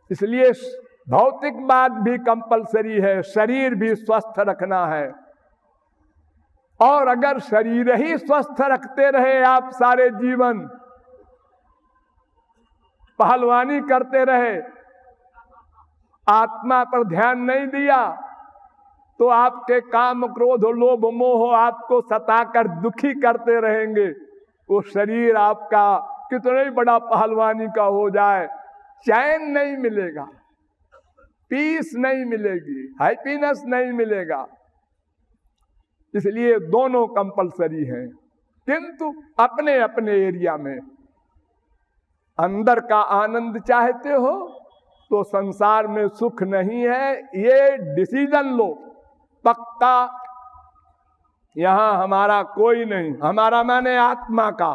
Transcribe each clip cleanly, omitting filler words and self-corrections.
इसलिए भौतिक बात भी कंपलसरी है, शरीर भी स्वस्थ रखना है। और अगर शरीर ही स्वस्थ रखते रहे आप सारे जीवन, पहलवानी करते रहे, आत्मा पर ध्यान नहीं दिया, तो आपके काम क्रोध लोभ मोह आपको सताकर दुखी करते रहेंगे। वो शरीर आपका कितना ही बड़ा पहलवानी का हो जाए, चैन नहीं मिलेगा, पीस नहीं मिलेगी, हैप्पीनेस नहीं मिलेगा। इसलिए दोनों कंपलसरी हैं, किंतु अपने अपने एरिया में। अंदर का आनंद चाहते हो तो संसार में सुख नहीं है, ये डिसीजन लो पक्का। यहां हमारा कोई नहीं, हमारा माने आत्मा का,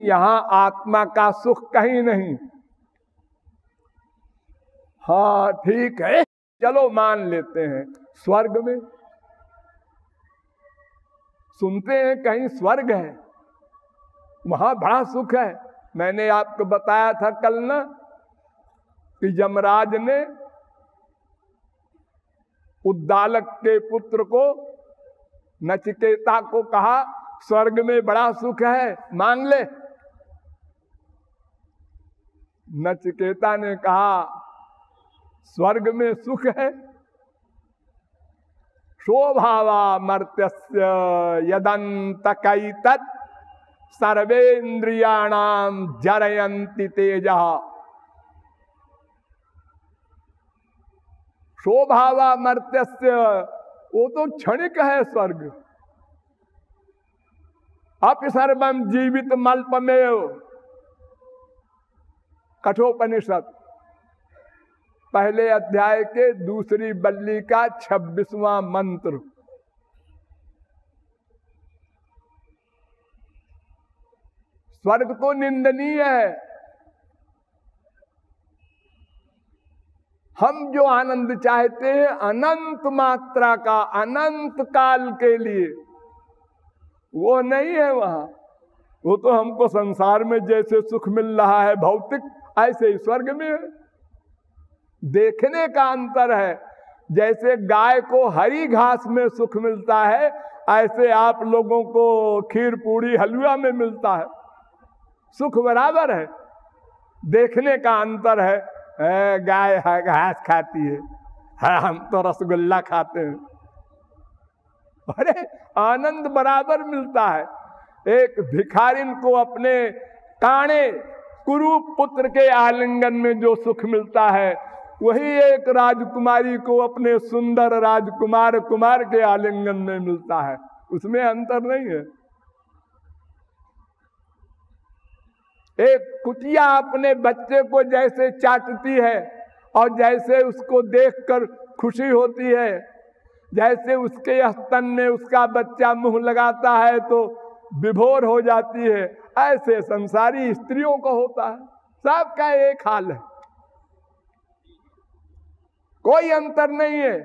यहां आत्मा का सुख कहीं नहीं। हाँ ठीक है, चलो मान लेते हैं स्वर्ग में, सुनते हैं कहीं स्वर्ग है, वहां बड़ा सुख है। मैंने आपको बताया था कल ना कि यमराज ने उद्दालक के पुत्र को, नचिकेता को कहा स्वर्ग में बड़ा सुख है, मांग ले। नचिकेता ने कहा स्वर्ग में सुख है, शोभावा मर्त्यस्य यदंतकैतत् सर्वेन्द्रियाणाम जरयन्ति तेजः। शोभावा मर्त्यस्य, वो तो क्षणिक है स्वर्ग। अपि सर्वम जीवित मल्पमेव, कठोपनिषद पहले अध्याय के दूसरी बल्ली का 26वां मंत्र। स्वर्ग तो निंदनीय है। हम जो आनंद चाहते हैं अनंत मात्रा का, अनंत काल के लिए, वो नहीं है वहां। वो तो हमको संसार में जैसे सुख मिल रहा है भौतिक, ऐसे ही स्वर्ग में है। देखने का अंतर है। जैसे गाय को हरी घास में सुख मिलता है, ऐसे आप लोगों को खीर पूड़ी हलवा में मिलता है। सुख बराबर है, देखने का अंतर है। गाय घास खाती है, हम तो रसगुल्ला खाते हैं। अरे आनंद बराबर मिलता है। एक भिखारिन को अपने काणे कुरूप पुत्र के आलिंगन में जो सुख मिलता है, वही एक राजकुमारी को अपने सुंदर राजकुमार कुमार के आलिंगन में मिलता है। उसमें अंतर नहीं है। एक कुतिया अपने बच्चे को जैसे चाटती है और जैसे उसको देखकर खुशी होती है, जैसे उसके स्तन में उसका बच्चा मुंह लगाता है तो विभोर हो जाती है, ऐसे संसारी स्त्रियों को होता है। सबका एक हाल है, कोई अंतर नहीं है।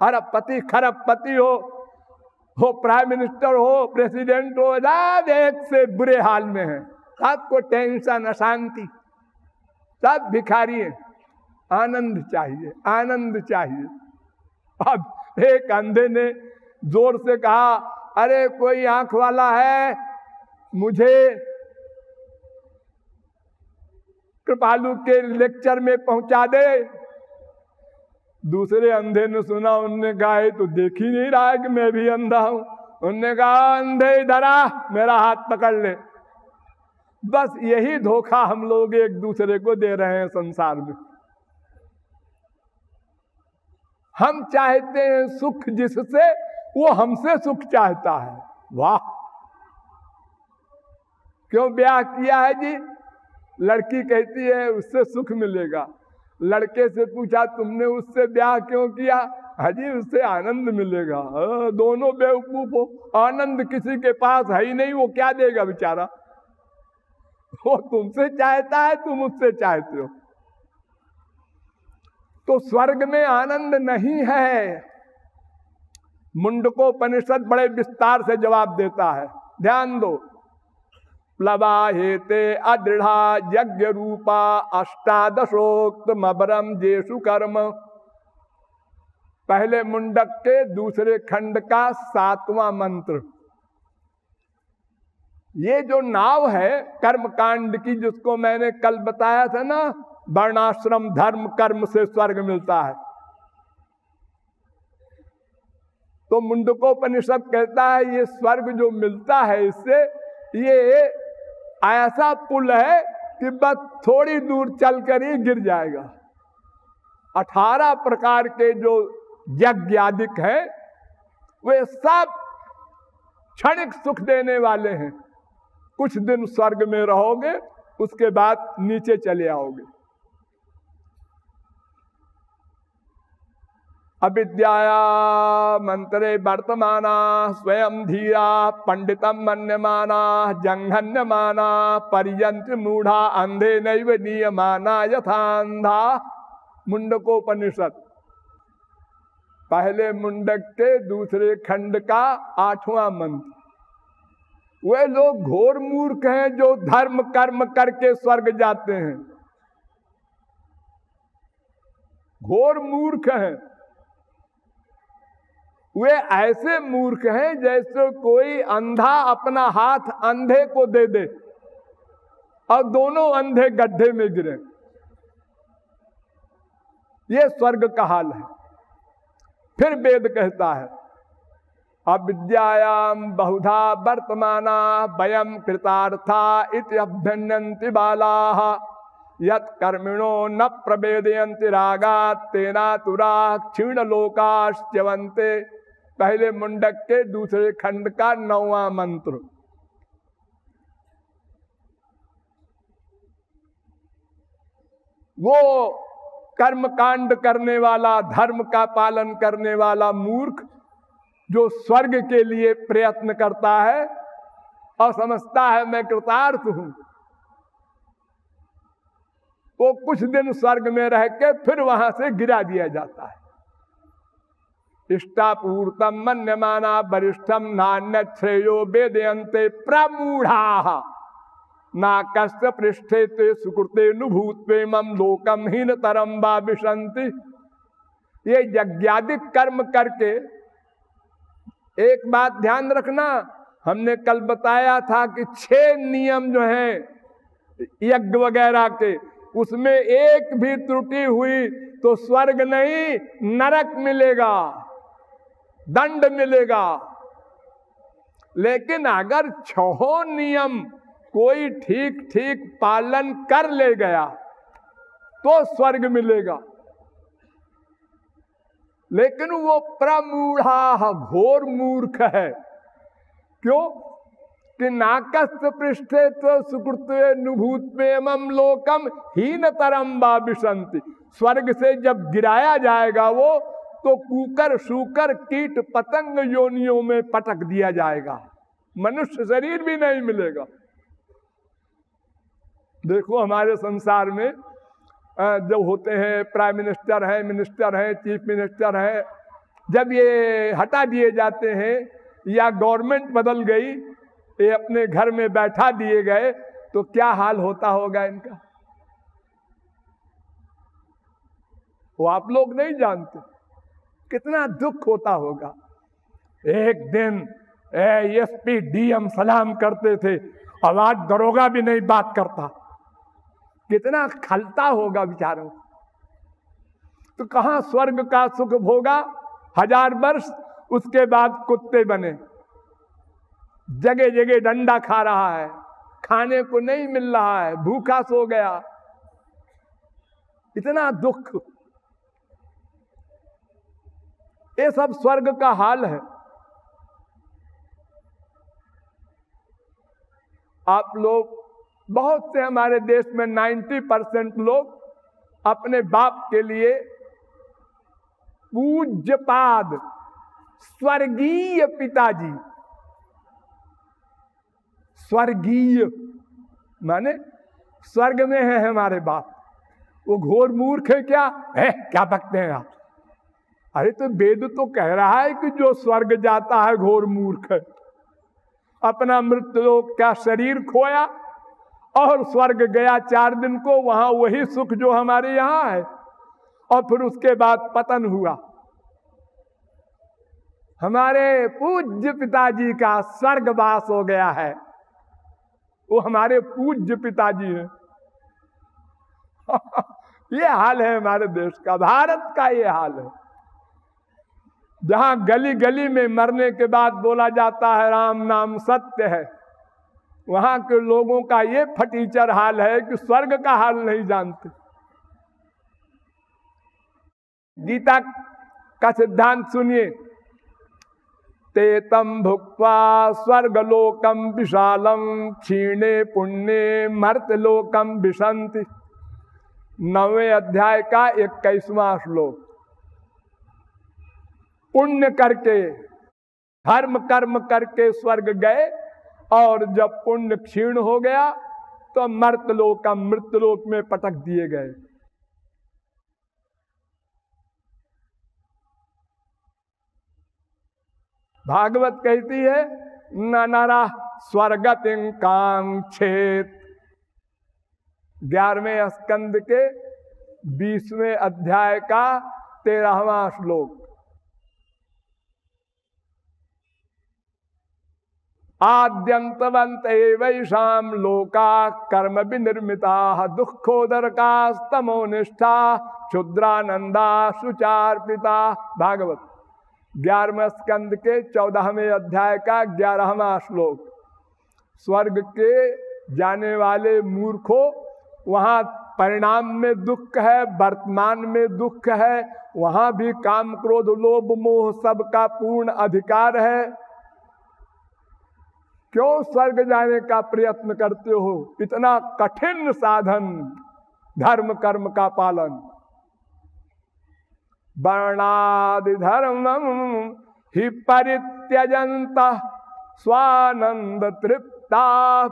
अरबपति खरबपति हो प्राइम मिनिस्टर हो, प्रेसिडेंट हो, सब एक से बुरे हाल में है। सबको टेंशन, अशांति, सब भिखारी है। आनंद चाहिए, आनंद चाहिए। अब एक अंधे ने जोर से कहा, अरे कोई आंख वाला है, मुझे कृपालु के लेक्चर में पहुंचा दे। दूसरे अंधे ने सुना, उनने कहा तो देख ही नहीं रहा है कि मैं भी अंधा हूं। उनने कहा अंधे इधर आ, मेरा हाथ पकड़ ले। बस यही धोखा हम लोग एक दूसरे को दे रहे हैं संसार में। हम चाहते हैं सुख जिससे, वो हमसे सुख चाहता है। वाह, क्यों ब्याह किया है जी? लड़की कहती है उससे सुख मिलेगा। लड़के से पूछा तुमने उससे ब्याह क्यों किया? हाजी उससे आनंद मिलेगा। दोनों बेवकूफ हो, आनंद किसी के पास है ही नहीं, वो क्या देगा बेचारा। वो तुमसे चाहता है, तुम उससे चाहते हो। तो स्वर्ग में आनंद नहीं है। मुंडकोपनिषद बड़े विस्तार से जवाब देता है, ध्यान दो। प्लवाहेते अदृढ़ा यज्ञ रूपा अष्टादशोक्तम अबरम जेषु कर्म। पहले मुंडक के दूसरे खंड का 7वां मंत्र। ये जो नाव है कर्मकांड की, जिसको मैंने कल बताया था ना, वर्णाश्रम धर्म कर्म से स्वर्ग मिलता है, तो मुंडकोपनिषद कहता है ये स्वर्ग जो मिलता है इससे, ये ऐसा पुल है कि बस थोड़ी दूर चलकर ही गिर जाएगा। 18 प्रकार के जो यज्ञ आदिक है वे सब क्षणिक सुख देने वाले हैं। कुछ दिन स्वर्ग में रहोगे, उसके बाद नीचे चले आओगे। अविद्याया मंत्रे वर्तमाना स्वयं धीरा पंडितम मन्यमाना जंघन्यमाना पर्यंत मूढ़ा अंधे नैव नियमाना यथांधा। मुंडकोपनिषद पहले मुंडक के दूसरे खंड का 8वां मंत्र। वे लोग घोर मूर्ख हैं जो धर्म कर्म करके स्वर्ग जाते हैं। घोर मूर्ख हैं। वे ऐसे मूर्ख हैं जैसे कोई अंधा अपना हाथ अंधे को दे दे और दोनों अंधे गड्ढे में गिरे। ये स्वर्ग का हाल है। फिर वेद कहता है अविद्यायाम बहुधा वर्तमाना वयम कृतार्था इति अभ्यन्यन्ति बालाः यत् कर्मिणो न प्रवेदयन्ति रागात् तेनातुरा क्षीण लोकाश्च्यवन्ते। पहले मुंडक के दूसरे खंड का 9वां मंत्र। वो कर्मकांड करने वाला, धर्म का पालन करने वाला मूर्ख जो स्वर्ग के लिए प्रयत्न करता है और समझता है मैं कृतार्थ हूं, वो कुछ दिन स्वर्ग में रह के फिर वहां से गिरा दिया जाता है। इष्टापूर्तम मन्यमाना वरिष्ठम नान्य श्रेयो वेदयन्ते प्रमूढ़ा ना कस्य पृष्ठे ते सुकृते नुभूत्वे मम लोकम हीन तरम वा विशन्ति। ये यज्ञादिक कर्म करके, एक बात ध्यान रखना, हमने कल बताया था कि 6 नियम जो हैं यज्ञ वगैरह के, उसमें एक भी त्रुटि हुई तो स्वर्ग नहीं नरक मिलेगा, दंड मिलेगा। लेकिन अगर 6 नियम कोई ठीक ठीक पालन कर ले गया तो स्वर्ग मिलेगा। लेकिन वो प्रमूढ़ा घोर मूर्ख है। क्यों? कि नाकस्य पृष्ठे तो सुकृत्वे नुभूत्वे मम लोकम हीन तरम वा विशन्ति। स्वर्ग से जब गिराया जाएगा वो, तो कूकर शूकर कीट पतंग योनियों में पटक दिया जाएगा, मनुष्य शरीर भी नहीं मिलेगा। देखो हमारे संसार में जो होते हैं प्राइम मिनिस्टर हैं, मिनिस्टर हैं, चीफ मिनिस्टर हैं, जब ये हटा दिए जाते हैं या गवर्नमेंट बदल गई, ये अपने घर में बैठा दिए गए, तो क्या हाल होता होगा इनका, वो आप लोग नहीं जानते। कितना दुख होता होगा। एक दिन एसपी डीएम सलाम करते थे, आवाज दरोगा भी नहीं बात करता। कितना खलता होगा बेचारों। तो कहां स्वर्ग का सुख भोगा 1000 वर्ष, उसके बाद कुत्ते बने, जगह जगह डंडा खा रहा है, खाने को नहीं मिल रहा है, भूखा सो गया। इतना दुख। ये सब स्वर्ग का हाल है। आप लोग, बहुत से हमारे देश में 90% लोग अपने बाप के लिए पूज्यपाद स्वर्गीय पिताजी, स्वर्गीय माने स्वर्ग में है हमारे बाप, वो घोर मूर्ख है क्या है? क्या बकते हैं आप? अरे तो वेद तो कह रहा है कि जो स्वर्ग जाता है घोर मूर्ख है। अपना मृत्युलोक का शरीर खोया और स्वर्ग गया 4 दिन को, वहां वही सुख जो हमारे यहाँ है, और फिर उसके बाद पतन हुआ। हमारे पूज्य पिताजी का स्वर्गवास हो गया है, वो हमारे पूज्य पिताजी हैं। ये हाल है हमारे देश का, भारत का ये हाल है, जहां गली गली में मरने के बाद बोला जाता है राम नाम सत्य है, वहां के लोगों का ये फटीचर हाल है कि स्वर्ग का हाल नहीं जानते। गीता का सिद्धांत सुनिए, ते तम भुक्त्वा स्वर्गलोकम विशालम क्षीणे पुण्ये मर्त्यलोकम विशन्ति। 9वें अध्याय का 21वां श्लोक। पुण्य करके, धर्म कर्म करके स्वर्ग गए, और जब पुण्य क्षीण हो गया तो मृत्युलोक में पटक दिए गए। भागवत कहती है न नरा स्वर्गतिं कांक्षेत। 11वें स्कंद के 20वें अध्याय का 13वां श्लोक। आद्यंतवंत वैषाम लोका कर्म विनिर्मिता दुखोदरकास्तमोनिष्ठा क्षुद्रानंदा सुचार्पिता। भागवत 11वें स्कंद के 14वें अध्याय का 11वां श्लोक। स्वर्ग के जाने वाले मूर्खों, वहां परिणाम में दुख है, वर्तमान में दुख है, वहां भी काम क्रोध लोभ मोह सबका पूर्ण अधिकार है। क्यों स्वर्ग जाने का प्रयत्न करते हो? इतना कठिन साधन धर्म कर्म का पालन। वर्णादि धर्मम हि परित्यजंता स्वानंद तृप्ता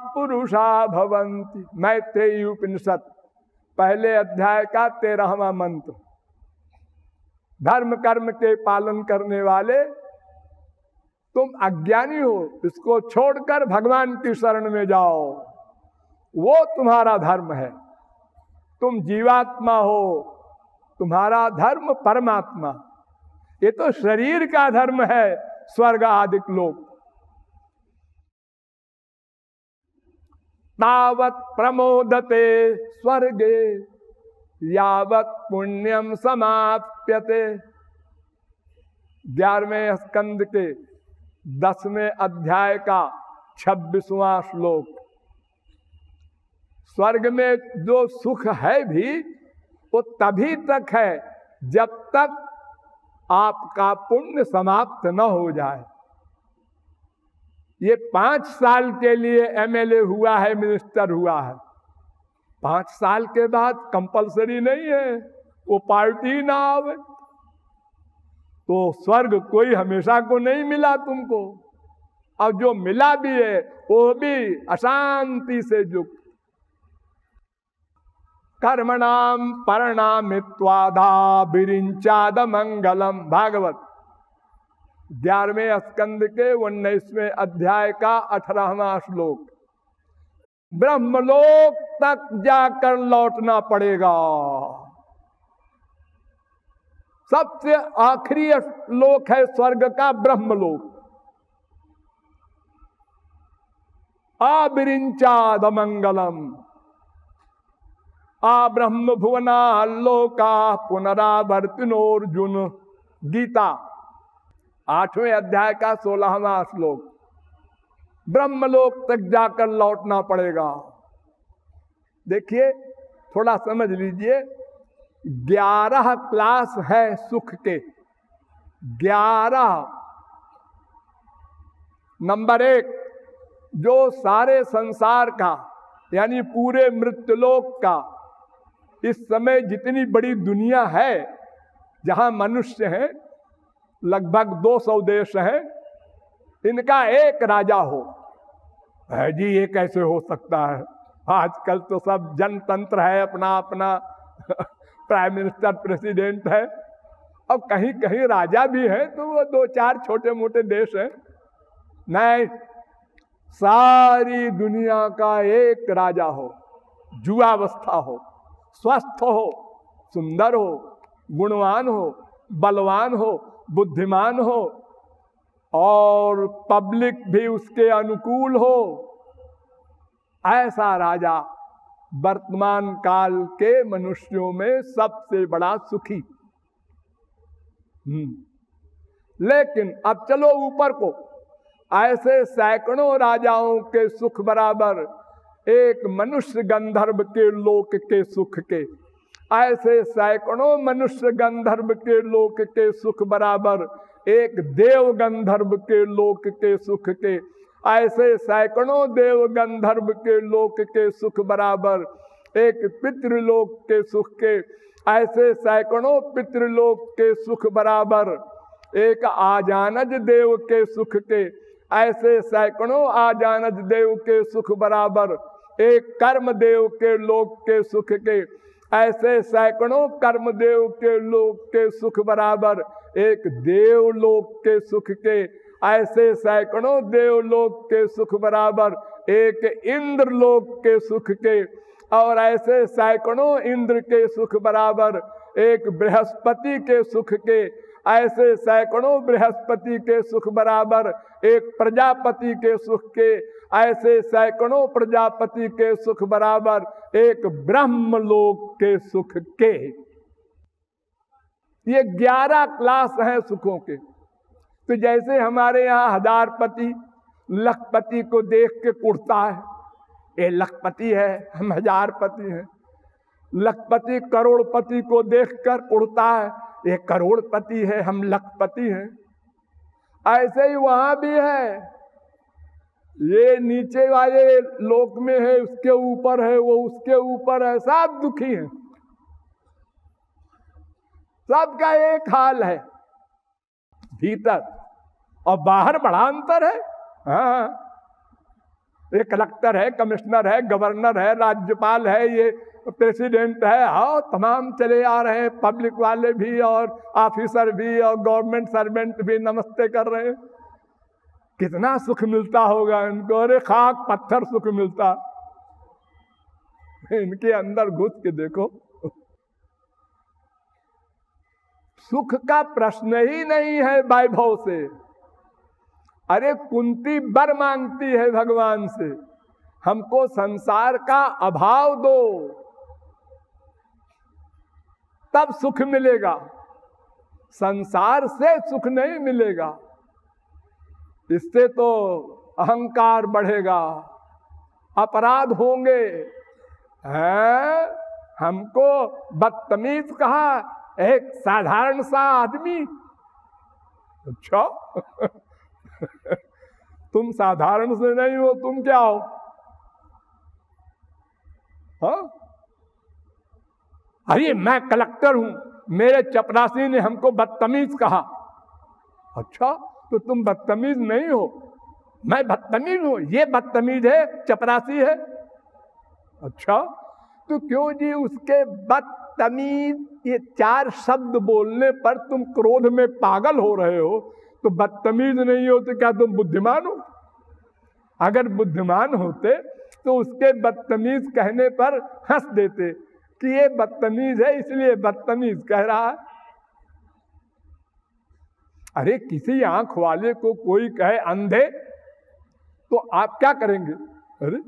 पुरुषा भवन्ति। मैत्रेयी उपनिषद 1 अध्याय का 13वां मंत्र। धर्म कर्म के पालन करने वाले तुम अज्ञानी हो, इसको छोड़कर भगवान की शरण में जाओ, वो तुम्हारा धर्म है। तुम जीवात्मा हो, तुम्हारा धर्म परमात्मा। ये तो शरीर का धर्म है, स्वर्ग आदिक लोक। तावत प्रमोदते स्वर्गे यावत पुण्यम समाप्यते। 11वें स्कंद के 10वें अध्याय का 26वां श्लोक। स्वर्ग में जो सुख है भी वो तभी तक है जब तक आपका पुण्य समाप्त न हो जाए। ये 5 साल के लिए एमएलए हुआ है, मिनिस्टर हुआ है, 5 साल के बाद कंपलसरी नहीं है वो पार्टी ना आवे। तो स्वर्ग कोई हमेशा को नहीं मिला तुमको, और जो मिला भी है वो भी अशांति से युक्त। कर्मणाम परिणामित्वादा विरिंचाद मंगलम। भागवत 11वें स्कंद के 19वें अध्याय का 18वां श्लोक। ब्रह्मलोक तक जाकर लौटना पड़ेगा। सबसे आखिरी लोक है स्वर्ग का ब्रह्मलोक। आबिरिंचाद मंगलम आ ब्रह्म भुवना लोका पुनरावर्तिनोर्जुन। गीता 8वें अध्याय का 16वां श्लोक। ब्रह्मलोक तक जाकर लौटना पड़ेगा। देखिए, थोड़ा समझ लीजिए, 11 क्लास है सुख के। 11। नंबर 1, जो सारे संसार का यानी पूरे मृत्युलोक का इस समय जितनी बड़ी दुनिया है, जहां मनुष्य हैं, लगभग 200 देश हैं, इनका एक राजा हो। है जी, ये कैसे हो सकता है? आजकल तो सब जनतंत्र है, अपना अपना प्राइम मिनिस्टर प्रेसिडेंट है, और कहीं कहीं राजा भी है, तो वो 2-4 छोटे मोटे देश हैं। नहीं, सारी दुनिया का एक राजा हो, जुआवस्था हो, स्वस्थ हो, सुंदर हो, गुणवान हो, बलवान हो, बुद्धिमान हो और पब्लिक भी उसके अनुकूल हो, ऐसा राजा वर्तमान काल के मनुष्यों में सबसे बड़ा सुखी। लेकिन अब चलो ऊपर को, ऐसे सैकड़ों राजाओं के सुख बराबर एक मनुष्य गंधर्व के लोक के सुख के, ऐसे सैकड़ों मनुष्य गंधर्व के लोक के सुख बराबर एक देव गंधर्व के लोक के सुख के, ऐसे सैकड़ों देव गंधर्व के लोक के सुख बराबर एक पितृलोक के सुख के, ऐसे सैकड़ों पितृलोक के सुख बराबर एक आजानज देव के सुख के, ऐसे सैकड़ों आजानज देव के सुख बराबर एक कर्म देव के लोक के सुख के, ऐसे सैकड़ों कर्म देव के लोक के सुख बराबर एक देवलोक के सुख के, ऐसे सैकड़ों देवलोक के सुख बराबर एक इंद्रलोक के सुख के, और ऐसे सैकड़ों इंद्र के सुख बराबर एक बृहस्पति के सुख के, ऐसे सैकड़ों बृहस्पति के सुख बराबर एक प्रजापति के सुख के, ऐसे सैकड़ों प्रजापति के सुख बराबर एक ब्रह्मलोक के सुख के। ये 11 क्लास हैं सुखों के। तो जैसे हमारे यहाँ हजारपति लखपति को देख के कुड़ता है, ये लखपति है, हम हजारपति हैं। लखपति करोड़पति को देखकर कुड़ता है, ये करोड़पति है, हम लखपति हैं। ऐसे ही वहां भी है, ये नीचे वाले लोक में है, उसके ऊपर है, वो उसके ऊपर है, सब दुखी हैं। सबका एक हाल है भीतर, और बाहर बड़ा अंतर है। हाँ, ये कलेक्टर है, कमिश्नर है, गवर्नर है, राज्यपाल है, ये प्रेसिडेंट है, हाँ तमाम चले आ रहे हैं, पब्लिक वाले भी और ऑफिसर भी और गवर्नमेंट सर्वेंट भी नमस्ते कर रहे हैं। कितना सुख मिलता होगा इनको, अरे खाक पत्थर सुख मिलता। इनके अंदर घुस के देखो, सुख का प्रश्न ही नहीं है वैभव से। अरे कुंती वर मांगती है भगवान से, हमको संसार का अभाव दो, तब सुख मिलेगा, संसार से सुख नहीं मिलेगा। इससे तो अहंकार बढ़ेगा, अपराध होंगे। हैं, हमको बदतमीज कहा एक साधारण सा आदमी। अच्छा तुम साधारण से नहीं हो, तुम क्या हो? हाँ, अरे मैं कलेक्टर हूं, मेरे चपरासी ने हमको बदतमीज कहा। अच्छा, तो तुम बदतमीज नहीं हो, मैं बदतमीज हूं, ये बदतमीज है, चपरासी है। अच्छा, तो क्यों जी उसके बदतमीज ये 4 शब्द बोलने पर तुम क्रोध में पागल हो रहे हो? तो बदतमीज नहीं हो तो क्या तुम बुद्धिमान हो? अगर बुद्धिमान होते तो उसके बदतमीज कहने पर हंस देते कि ये बदतमीज है इसलिए बदतमीज कह रहा है। अरे किसी आंख वाले को कोई कहे अंधे, तो आप क्या करेंगे? अरे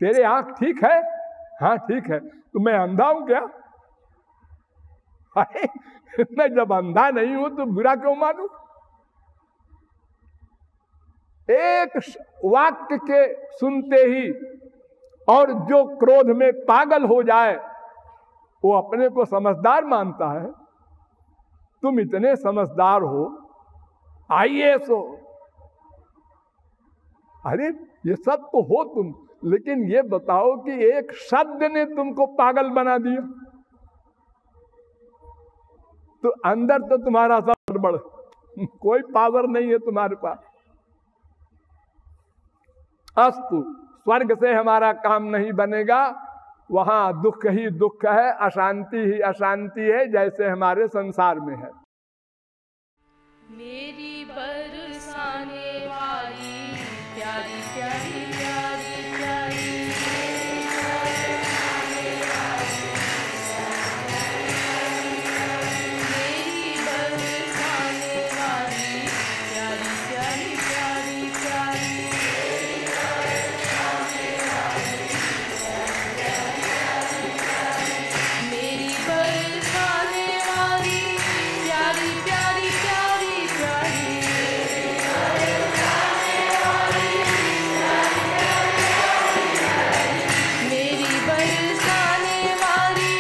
तेरे आंख ठीक है? हाँ ठीक है, तो मैं अंधा हूं क्या? अरे मैं जब अंधा नहीं हूं तो बुरा क्यों मानूं? एक वाक्य के सुनते ही और जो क्रोध में पागल हो जाए वो अपने को समझदार मानता है। तुम इतने समझदार हो, आईएएस हो, अरे ये सब तो हो तुम, लेकिन ये बताओ कि एक शब्द ने तुमको पागल बना दिया, तो अंदर तो तुम्हारा सब गड़बड़, कोई पावर नहीं है तुम्हारे पास। अस्तु, स्वर्ग से हमारा काम नहीं बनेगा, वहां दुख ही दुख है, अशांति ही अशांति है, जैसे हमारे संसार में है। मेरी बरसाने वाली प्यारी प्यारी प्यारी प्यारी मेरी बरसाने वाली प्यारी प्यारी प्यारी प्यारी मेरी बरसाने वाली प्यारी प्यारी प्यारी प्यारी मेरी बरसाने वाली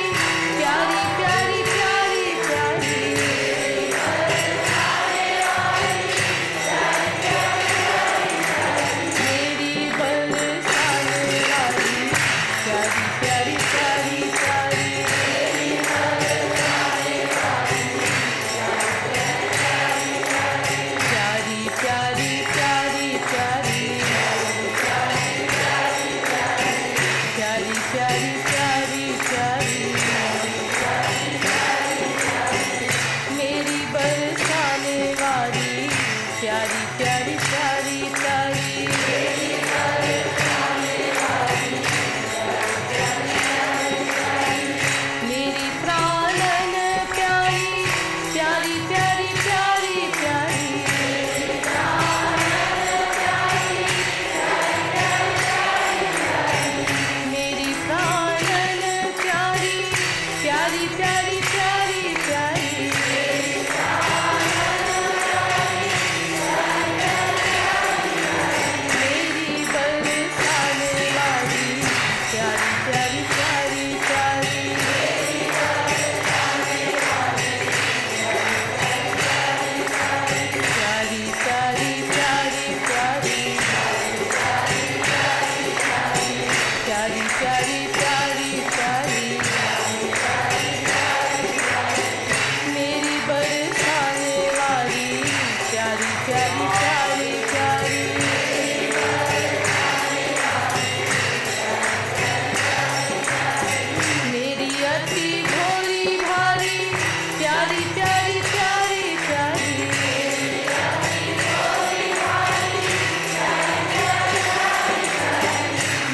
प्यारी प्यारी प्यारी प्यारी मेरी बरसाने वाली प्यारी प्यारी प्यारी प्यारी प्यारी प्यारी प्यारी प्यारी प्यारी प्यारी प्यारी प्यारी मेरी बरसाने वाली प्यारी प्यारी प्यारी प्यारी मेरी प्राणन प्यारी प्यारी प्यारी प्यारी प्यारी मेरी प्राणन प्यारी प्यारी प्यारी प्यारी प्यारी मेरी बरसाने वाली प्यारी प्यारी प्यारी प्यारी प्यारी प्यारी प्यारी प्यारी प्यारी प्यारी प्यारी प्यारी मेरी बरसाने वाली प्यारी प्यारी प्यारी प्यारी मेरी अति भोली भारी प्यारी प्यारी प्यारी प्यारी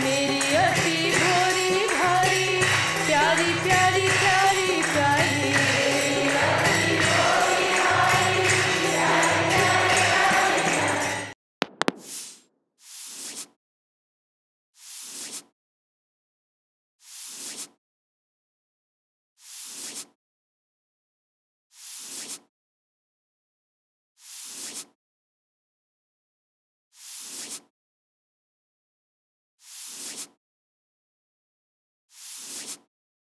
मेरी अति भोली भारी प्यारी प्यारी प्यारी प्यारी